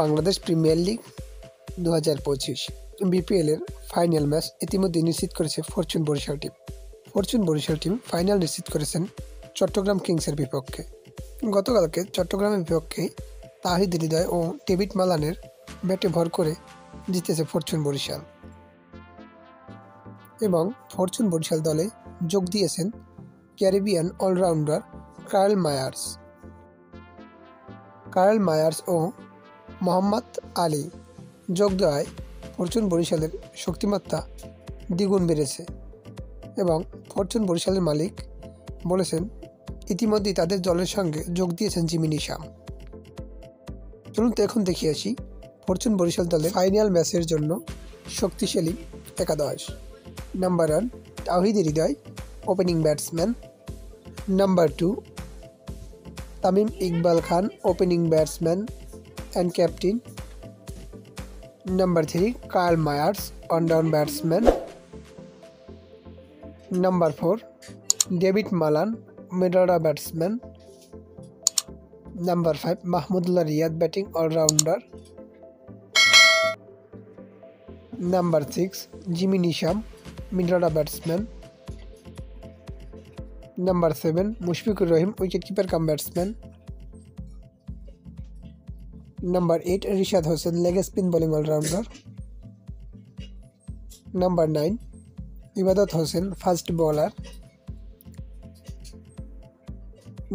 Bangladesh premier league 2025 বিপিএলের final match ইতিমধ্যে নিশ্চিত করেছে fortune Barishal team. Fortune Barishal team final নিশ্চিত করেছেন চট্টগ্রাম কিংসের বিপক্ষে। গতকালকে চট্টগ্রামের বিপক্ষে তাহিদ হৃদয় ও ডেভিড মালানের ব্যাটে ভর করে জিতেছে ফরচুন বরিশাল এবং ফরচুন বরিশাল দলে যোগ দিয়েছেন ক্যারিবিয়ান অলরাউন্ডার কার্ল মায়ার্স ও মোহাম্মদ আলী যোগ দেওয়ায় ফরচুন বরিশালের শক্তিমত্তা দ্বিগুণ বেড়েছে এবং ফরচুন বরিশালের মালিক বলেছেন ইতিমধ্যেই তাদের দলের সঙ্গে যোগ দিয়েছেন জিমি নিশাম। চলুন তো এখন দেখে আসি ফরচুন বরিশাল দলের ফাইনাল ম্যাচের জন্য শক্তিশালী একাদশ। Number 1 Towhid Hridoy, opening batsman. Number 2 Tamim Iqbal Khan, opening batsman and captain. Number 3 Carl Myers, on-down batsman. Number 4 David Malan, middle-order batsman. Number 5 Mahmudullah Riyad, batting all-rounder. Number 6 Jimmy Nisham, middle-order batsman. Number 7 Mushfiqur Rahim, wicket-keeper cum batsman. Number 8 Rishad Hossain, leg spin bowling all-rounder. Number 9 Ibadat Hossain, fast bowler.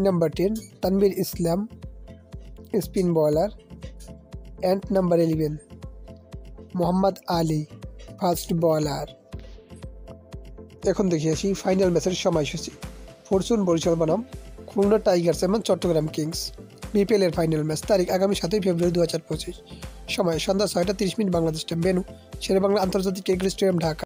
Number 10 Tanvir Islam, spin bowler. And number 11 Muhammad Ali, fast bowler. এখন দেখি আসি final ম্যাচের সময়সূচি। Fortune Barishal বনাম Khulna tigers এবং Chattogram kings BPL এর final match. তারিখ আগামী 7 ফেব্রুয়ারি 2025। সময় সন্ধ্যা 6টা 30 মিনিট বাংলাদেশ টাইম। ভেন্যু শেরেবাংলা আন্তর্জাতিক ক্রিকেট স্টেডিয়াম, ঢাকা।